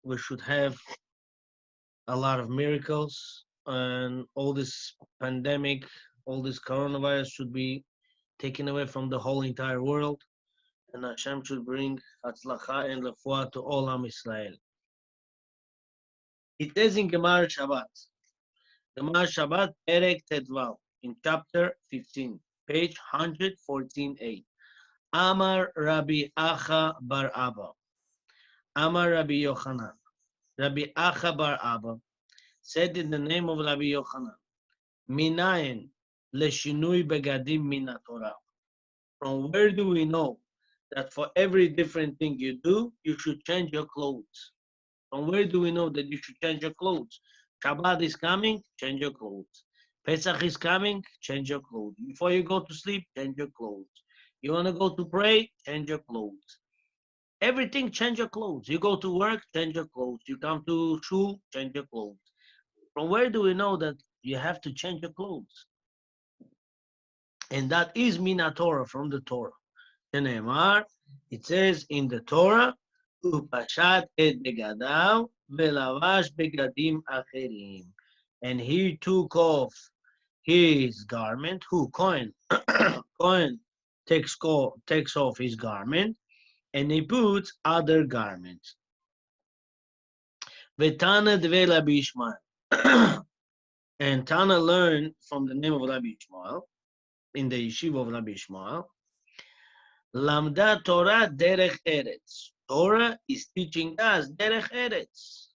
we should have a lot of miracles, and all this pandemic, all this coronavirus should be taken away from the whole entire world, and Hashem should bring Hatzlacha and Refuah to all Am Israel. It is in Gemara Shabbat. Gemara Shabbat, Perek Tedvav, in chapter 15, page 114a. Amar Rabbi Acha bar Abba. Amar Rabbi Yochanan. Rabbi Acha bar Abba said in the name of Rabbi Yochanan, Minayin leshinui begadim min Torah. From where do we know that for every different thing you do, you should change your clothes? From where do we know that you should change your clothes? Shabbat is coming, change your clothes. Pesach is coming, change your clothes. Before you go to sleep, change your clothes. You want to go to pray, change your clothes. Everything, change your clothes. You go to work, change your clothes. You come to shul, change your clothes. From where do we know that you have to change your clothes? And that is Mina Torah, from the Torah. It says in the Torah, Upashat et begadav velavash begadim acherim. And he took off his garment. Who? Cohen. Cohen takes off his garment, and he puts other garments. Vetana dve Rabbi Ishmael. And Tana learned from the name of Rabbi Ishmael, in the yeshiva of Rabbi Ishmael, Lamda Torah derech eretz. Torah is teaching us derech eretz.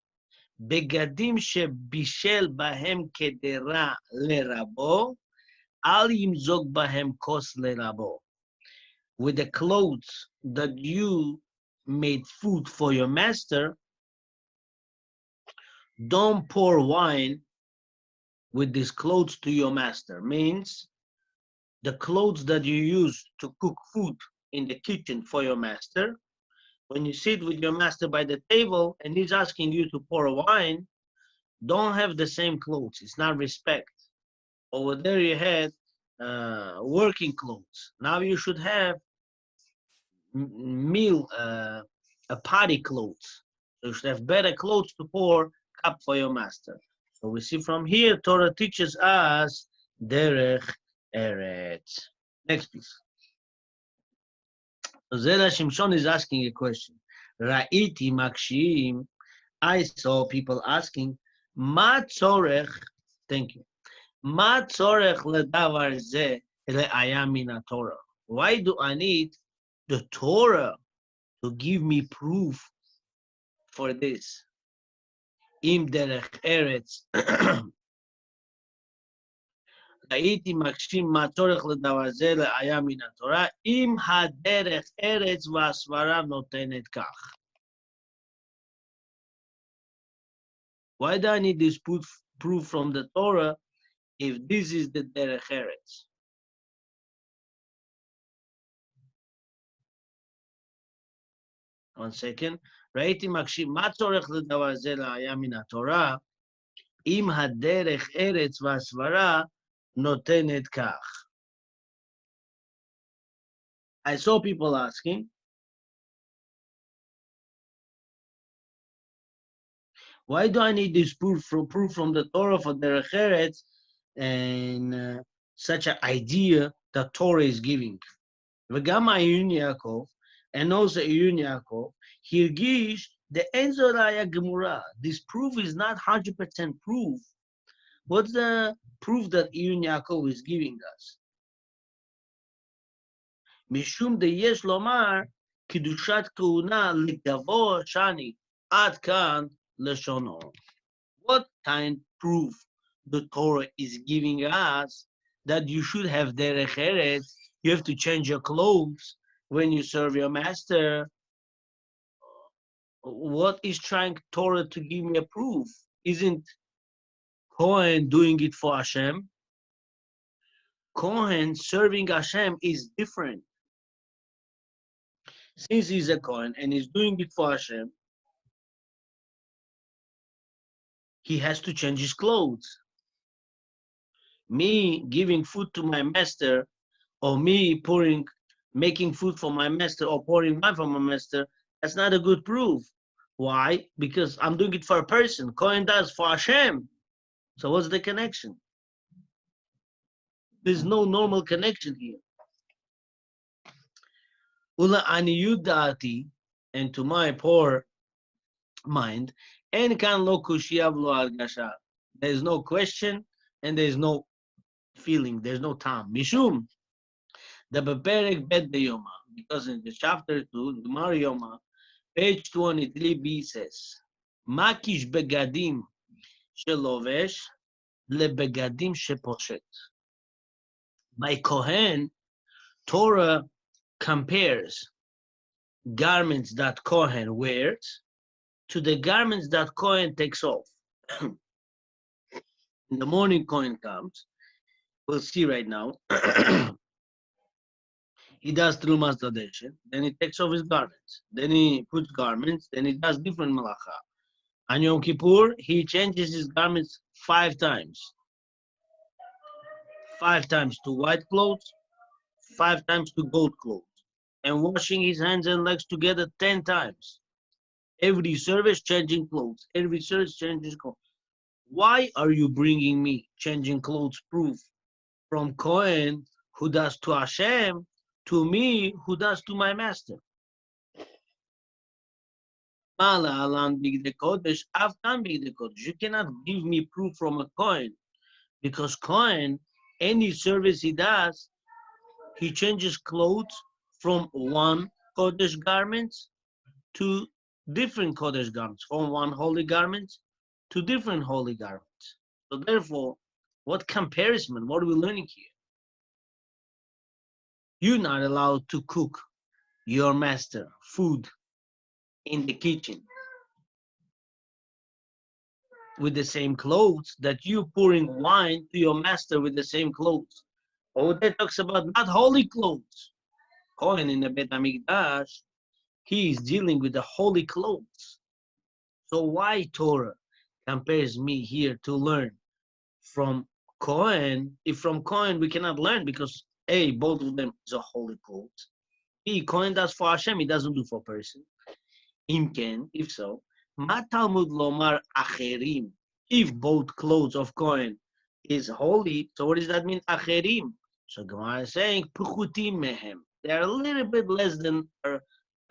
Begadim shebishel bahem kedera lerabo, al yimzog bahem kos lerabo. With the clothes that you made food for your master, don't pour wine with these clothes to your master. Means the clothes that you use to cook food in the kitchen for your master, when you sit with your master by the table and he's asking you to pour wine, don't have the same clothes. It's not respect. Over there you had working clothes. Now you should have party clothes. So you should have better clothes to pour cup for your master. So we see from here, Torah teaches us derech eretz. Next piece. Zera Shimshon is asking a question. Ra'iti makshim. I saw people asking, Ma tzorech, thank you. Ma tzorech ledavar ze le'aya min Torah. Why do I need the Torah to give me proof for this? Im derech eretz. הייתי מקשים מה צורך לדבר זה לראיה מן התורה, אם הדרך ארץ והסברה נותנת כך. Why do I need this proof from the Torah if this is the derech eretz? One second. ראיתי מקשים מה צורך לדבר זה לראיה מן התורה, אם הדרך ארץ והסברה notenet kach. I saw people asking, why do I need this proof from the Torah for derech eretz and such an idea that Torah is giving? וגם עיון יעקב, and also עיון יעקב, הרגיש the enzo raya gemura. This proof is not 100% proof. What's the proof that Iyun Yaakov is giving us? Mishum de yesh lomar kidushat kauna ligavo shani ad kan leshono. What kind of proof the Torah is giving us that you should have derech eretz? You have to change your clothes when you serve your master. What is trying Torah to give me a proof? Isn't Cohen doing it for Hashem? Cohen serving Hashem is different. Since he's a Cohen and he's doing it for Hashem, he has to change his clothes. Me giving food to my master, or me making food for my master, or pouring wine for my master, that's not a good proof. Why? Because I'm doing it for a person. Kohen does for Hashem. So what's the connection? There's no normal connection here. Ula aniyut da'ati, and to my poor mind, en kan lo kushiyav lo argasha. There is no question and there is no feeling. There's no time. Mishum, the beperek bet beyoma, because in the chapter 2, Gemara Yoma, page 23b says, Makish begadim shelovesh lebegadim sheposhet. By Kohen, Torah compares garments that Kohen wears to the garments that Kohen takes off. In the morning, Kohen comes. We'll see right now. He does Trumas Dadeshen, then he takes off his garments. Then he puts garments, then he does different malacha. On Yom Kippur, he changes his garments 5 times. 5 times to white clothes, 5 times to gold clothes. And washing his hands and legs together 10 times. Every service changing clothes. Every service changing clothes. Why are you bringing me changing clothes proof from Kohen who does to Hashem to me who does to my master? You cannot give me proof from a Kohen because Kohen, any service he does, he changes clothes from one Kodesh garments to different Kodesh garments, from one holy garments to different holy garments. So therefore, what comparison, what are we learning here? You're not allowed to cook your master food in the kitchen with the same clothes that you pouring wine to your master with the same clothes. Oh, that talks about not holy clothes. Kohen in the Bet HaMikdash, he is dealing with the holy clothes. So why Torah compares me here to learn from Kohen? If from Kohen we cannot learn because A, both of them is a holy clothes. B, Kohen does for Hashem, he doesn't do for person. Imken, if so, Ma Talmud Lomar Acherim. If both clothes of Kohen is holy, so what does that mean, Acherim? So Gemara is saying, Puchutim Mehem. They are a little bit less than the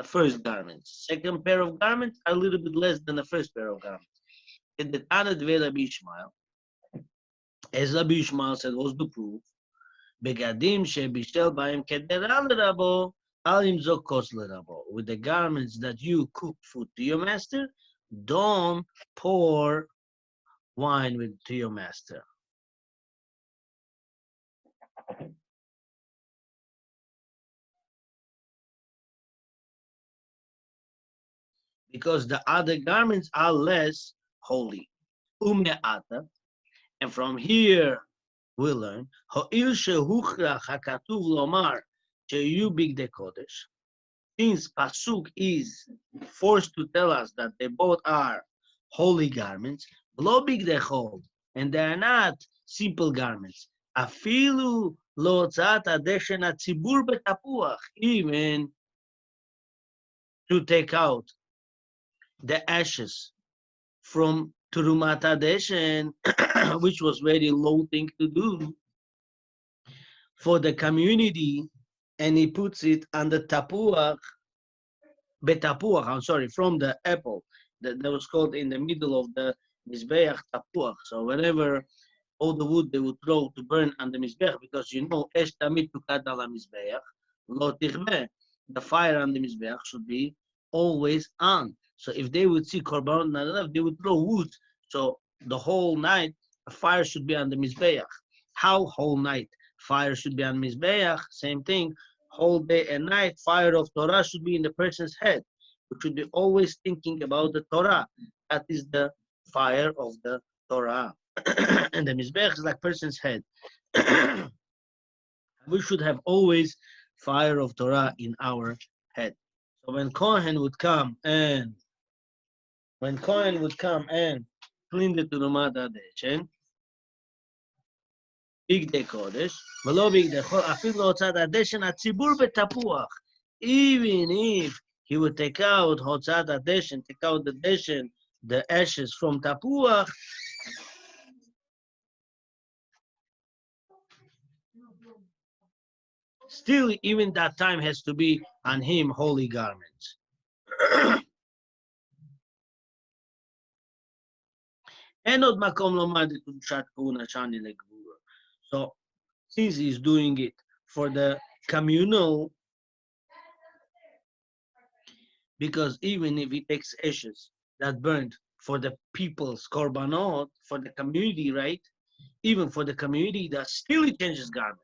first garments. Second pair of garments are a little bit less than the first pair of garments. In the Tana Dve Rabbi Ishmael, as Rabbi Ishmael said, was the proof. Begadim shebishel b'hem kederal rabo, alim zokos lerabo. With the garments that you cook food to your master, don't pour wine to your master. Because the other garments are less holy. Ume'ata. And from here we learn, Ho'il shehuchrach hakatuv lomar sheyu bigdei kodesh. Since Pasuk is forced to tell us that they both are holy garments, lo bigdei chol, and they are not simple garments. Afilu lo tzat adeshen hatzibur betapuach, even to take out the ashes from Terumat Adeshen, which was very low thing to do for the community, and he puts it on the tapuach, betapuach, I'm sorry, from the apple that was called in the middle of the mizbeach tapuach. So whenever all the wood they would throw to burn on the mizbeach, because you know, esh tamid tukad ala mizbeach, lo tichmeh, the fire on the mizbeach should be always on. So if they would see korban not enough, they would throw wood. So the whole night, a fire should be on the mizbeach. How whole night? Fire should be on mizbeach. Same thing. Whole day and night, fire of Torah should be in the person's head. We should be always thinking about the Torah. That is the fire of the Torah. And the mizbeach is like person's head. We should have always fire of Torah in our head. So when Kohen would come and clean the Terumat Adeshen, bigdei kodesh, v'lo bigdei chol, afilu lo tzad adeshen hatzibur betapuach, even if he would take out hotzat adeshen, take out the deshen, the ashes from tapuach. Still, even that time has to be on him holy garments. So, since he's doing it for the communal, because even if he takes ashes that burned for the people's korbanot, for the community, right? Even for the community, that still he changes garment.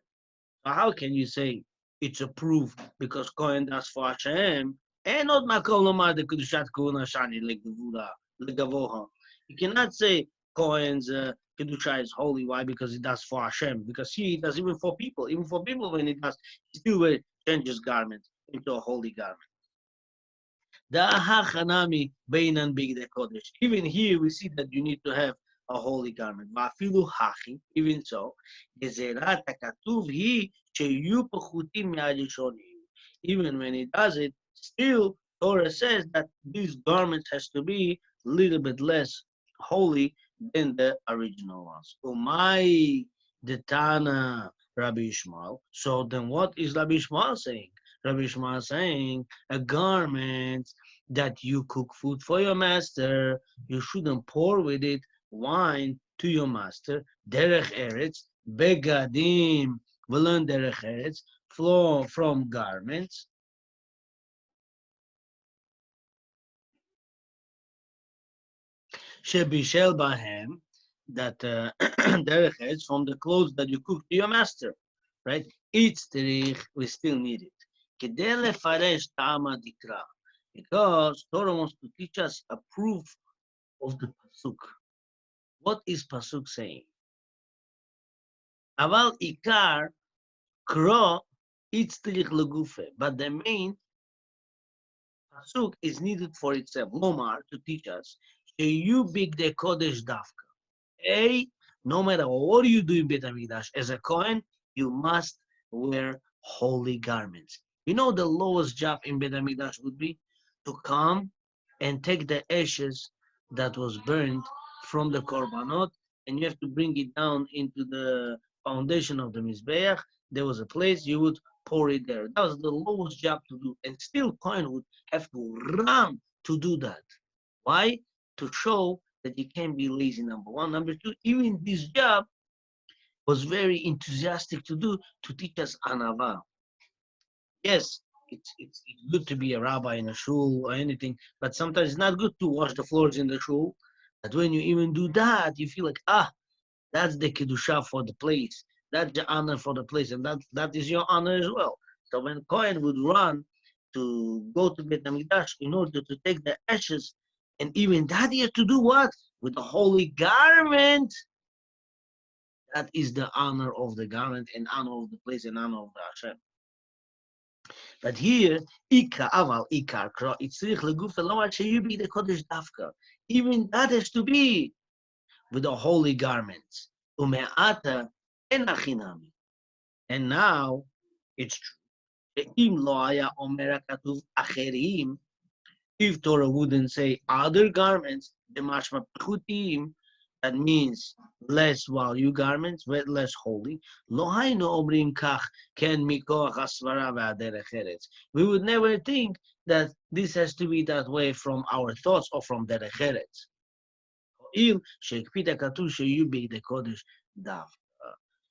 So how can you say it's a proof because Kohen does for Hashem? And not makom lomar de kedushat kuna shani legavoha. You cannot say Kohen's kedusha is holy. Why? Because he does for Hashem. Because he does even for people. Even for people, when he does, he still changes garment into a holy garment. Even here, we see that you need to have a holy garment. Even so, even when he does it, still Torah says that these garments has to be a little bit less holy than the original ones. Umay the Tana Rabbi Ishmael. So then what is Rabbi Ishmael saying? Rabbi Ishmael is saying a garment that you cook food for your master, you shouldn't pour with it wine to your master. Derech Eretz, Begadim, we learn Derech Eretz, flow from garments. Shebishel Bahem, that Derech Eretz, from the clothes that you cook to your master, right? It's Terich, we still need it. Kedei lefaresh ta'ama dikra. Because Torah wants to teach us a proof of the pasuk. What is pasuk saying? Aval ikar kro itzrich legufe, but the main pasuk is needed for itself. Lomar, to teach us, sheyu big de kodesh dafka. A, no matter what you do in Beit Hamikdash, as a Kohen, you must wear holy garments. You know the lowest job in Beit Hamikdash would be to come and take the ashes that was burned from the korbanot, and you have to bring it down into the foundation of the Mizbeach. There was a place you would pour it there. That was the lowest job to do, and still Kohen would have to run to do that. Why? To show that you can't be lazy, number one. Number two, even this job was very enthusiastic to do to teach us anava. Yes, it's good to be a rabbi in a shul or anything, but sometimes it's not good to wash the floors in the shul. But when you even do that, you feel like, that's the kedusha for the place. That's the honor for the place, and that is your honor as well. So when Kohen would run to go to Beit Hamikdash in order to take the ashes, and even that he had to do what? With the holy garment. That is the honor of the garment and honor of the place and honor of the Hashem. But here, Ika aval ikar kro itzrich leguf elomar sheyubi the kodesh dafka. Even that has to be with the holy garments. Ume'ata enachinami. And now it's true. Im lo haya omer hakatuv acherim. If Torah wouldn't say other garments, the mashma pechutim, that means less value garments, less holy. Lo haynu omrim kach ken mikoach hasvara ve'aderech eretz. We would never think that this has to be that way from our thoughts or from derech eretz.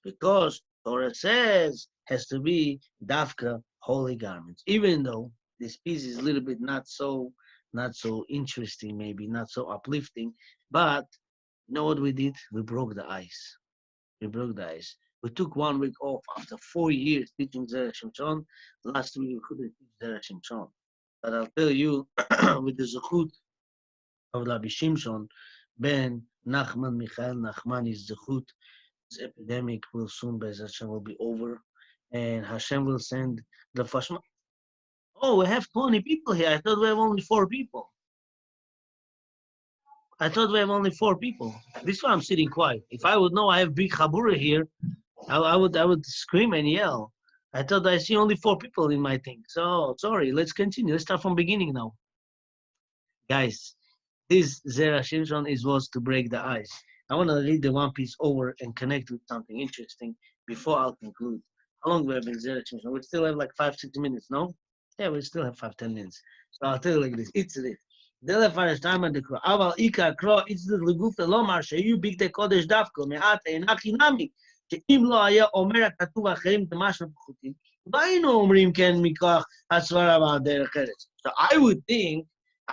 Because Torah says has to be dafka holy garments, even though this piece is a little bit not so interesting, maybe not so uplifting, but you know what we did? We broke the ice. We broke the ice. We took 1 week off after 4 years teaching Zera Shimshon. Last week we couldn't teach Zera Shimshon. But I'll tell you, with the zechut of Rabbi Shimshon, Ben Nachman Michael Nachman is zechut. This epidemic will soon, Be'ez Hashem, will be over, and Hashem will send the Fashma. Oh, we have 20 people here. I thought we have only 4 people. I thought we have only 4 people. This is why I'm sitting quiet. If I would know I have big chabura here, I would scream and yell. I thought I see only 4 people in my thing. So, sorry, let's continue. Let's start from beginning now. Guys, this Zera Shimshon was to break the ice. I want to read the one piece over and connect with something interesting before I'll conclude. How long we have been Zera Shimshon? We still have like 5-6 minutes, no? Yeah, we still have 5-10 minutes. So I'll tell you like this. It's this. דלה פרשתיים דקרוא, אבל עיקר קרוא, אצטרך לגוף לומר שיהיו בגדי קודש דווקא, מעט אינה חינמי, שאם לא היה אומר הכתוב האחרים דמשהו פחותים, והיינו אומרים כן מכוח הסברה והדרך ארץ. So I would think,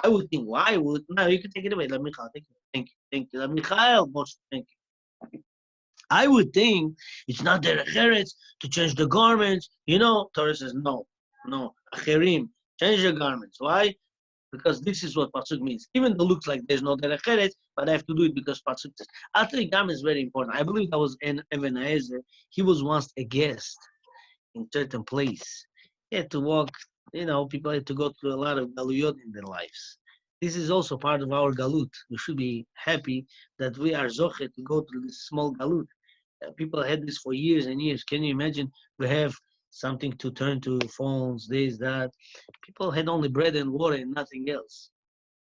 now you can take it away, let Michael, thank you, let Michael, thank you. I would think it's not derech eretz to change the garments, Torah says no, acherim, change the garments, why? Because this is what Pasuk means. Even though it looks like there's no derech eretz, but I have to do it because Pasuk says. I'll tell you, garment is very important. I believe that was Even Ezer. He was once a guest in certain place. He had to walk, people had to go through a lot of galuyot in their lives. This is also part of our galut. We should be happy that we are zochet to go through this small galut. People had this for years and years. Can you imagine? We have something to turn to, phones, this, that. People had only bread and water and nothing else.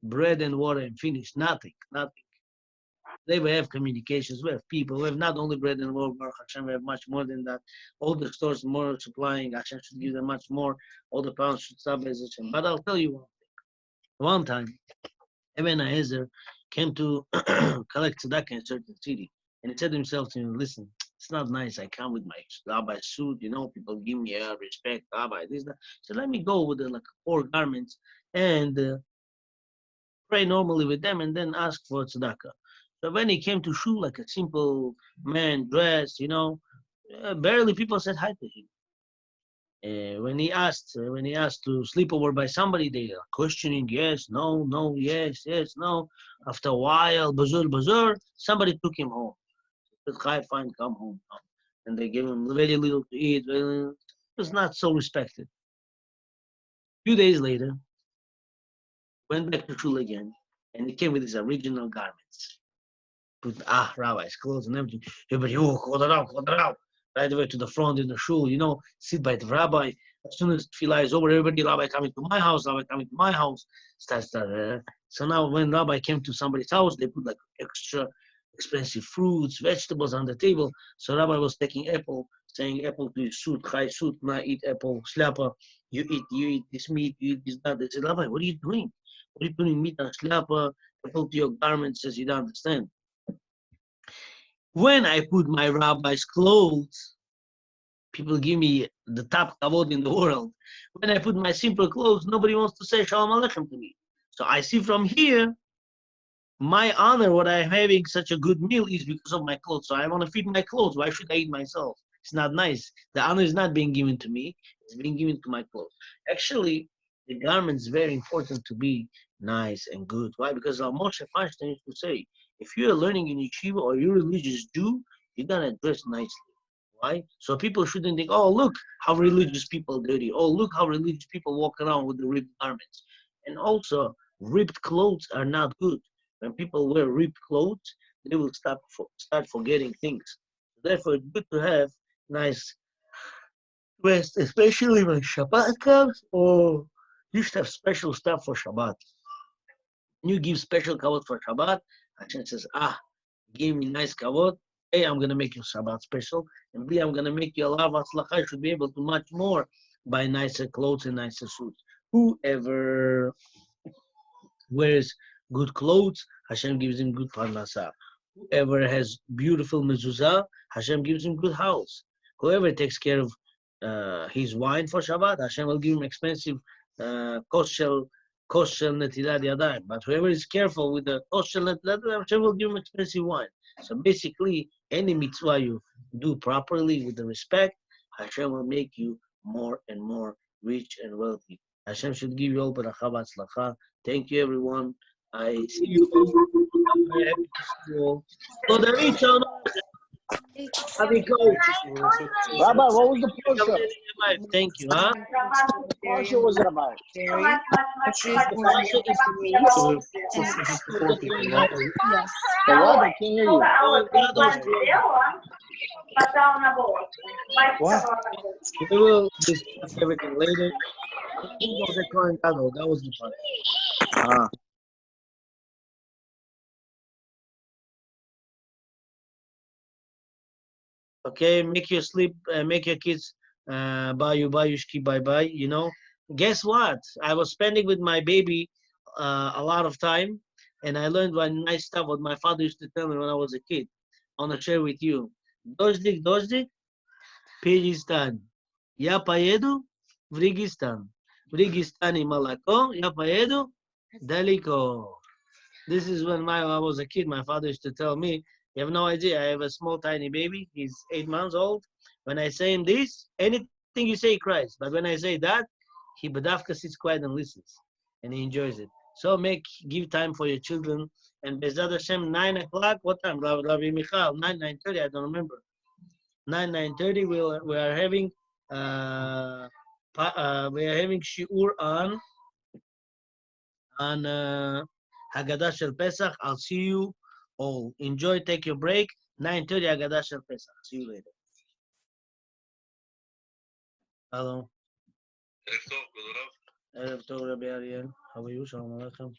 Bread and water and finish, nothing. Today we have communications, we have people, we have not only bread and water, Baruch Hashem, we have much more than that. All the stores more supplying, Hashem should give them much more. All the pounds should stop as Hashem. But I'll tell you one thing. One time, Even Ezer came to collect tzedakah in a certain city. And he said to himself to him, listen, it's not nice. I come with my rabbi suit, people give me respect, rabbi, this, that. So let me go with like 4 garments and pray normally with them and then ask for tzedakah. So when he came to shul, like a simple man dressed, barely people said hi to him. When he asked to sleep over by somebody, they are questioning, yes, no, yes, no. After a while, bazur, somebody took him home. Said, fine, come home. And they gave him very little to eat. It was not so respected. A few days later, went back to shul again, and he came with his original garments. Put rabbi's clothes and everything. Everybody, call it out. Right away to the front in the shul, sit by the rabbi. As soon as tefillah is over, everybody, rabbi coming to my house. So now when rabbi came to somebody's house, they put like extra expensive fruits, vegetables on the table. So rabbi was taking apple, saying apple to his suit, chai suit, not eat apple, slapper. You eat this meat, you eat this, that. They said, rabbi, what are you doing? What are you putting meat on slapper, apple to your garment? Says, you don't understand. When I put my rabbi's clothes, people give me the top kavod in the world. When I put my simple clothes, nobody wants to say shalom aleichem to me. So I see from here, my honor, what I'm having such a good meal is because of my clothes. So I want to feed my clothes. Why should I eat myself? It's not nice. The honor is not being given to me. It's being given to my clothes. Actually, the garment is very important to be nice and good. Why? Because Moshe Feinstein used to say, if you're learning in yeshiva or you're a religious Jew, you gotta dress nicely. Why? So people shouldn't think, oh, look how religious people dirty. Oh, look how religious people walk around with the ripped garments. And also, ripped clothes are not good. When people wear ripped clothes, they will start forgetting things. Therefore, it's good to have nice dress, especially when Shabbat comes, or you should have special stuff for Shabbat. You give special kavod for Shabbat, Hashem says, give me nice kavod. A, I'm going to make you Shabbat special, and B, I'm going to make you a lot of atzlacha. You should be able to much more buy nicer clothes and nicer suits. Whoever wears good clothes, Hashem gives him good parnasah. Whoever has beautiful mezuzah, Hashem gives him good house. Whoever takes care of his wine for Shabbat, Hashem will give him expensive kosher netilat yadayim. But whoever is careful with the kosher netilat yadayim, Hashem will give him expensive wine. So basically, any mitzvah you do properly with the respect, Hashem will make you more and more rich and wealthy. Hashem should give you all beracha v'atzlacha. Thank you, everyone. I see you all. I'm very happy to see you all. Rabbi, what was the Parashat? Thank you, What Parashat was it about? Yes. The what? I can't hear you. What? We will discuss everything later. Who was the Cohen? That was the part. Ah. Okay, make your sleep, make your kids bayushki bye bye. Guess what? I was spending with my baby a lot of time, and I learned one nice stuff what my father used to tell me when I was a kid. I want to share with you. Dojdik, Piristan. Ya paedu, Vrigistan. Vrigistani malako, ya paedu, Daliko. This is when I was a kid. My father used to tell me, "You have no idea. I have a small, tiny baby. He's 8 months old. When I say him this, anything you say, he cries. But when I say that, he badavka sits quiet and listens, and he enjoys it. So give time for your children. And Bezad Hashem, 9 o'clock. What time? Rabbi Michal, 9:30. I don't remember. 9:30. We are having shiur on Haggadah Shel Pesach. I'll see you all. Enjoy, take your break. 9:30 Haggadah Shel Pesach. See you later. Hello. Erev Tov, Rabbi Ariel. How are you? Shalom Aleichem.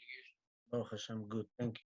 Baruch Hashem. Good. Thank you.